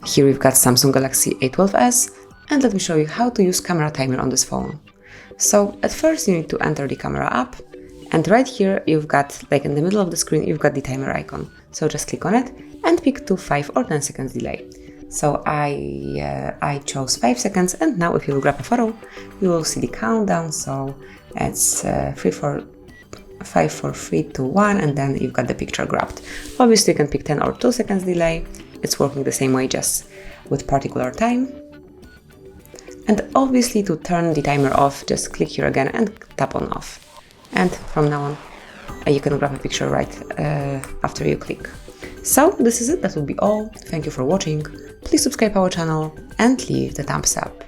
Here we've got Samsung Galaxy A12s, and let me show you how to use camera timer on this phone. So at first you need to enter the camera app, and right here you've got, like in the middle of the screen, you've got the timer icon. So just click on it and pick to 5 or 10 seconds delay. So I chose 5 seconds, and now if you will grab a photo, you will see the countdown. So it's 5, 4, 3, 2, 1, and then you've got the picture grabbed. Obviously you can pick 10 or 2 seconds delay. It's working the same way, just with particular time. And obviously to turn the timer off, just click here again and tap on off. And from now on, you can grab a picture right after you click. So this is it, that will be all. Thank you for watching. Please subscribe our channel and leave the thumbs up.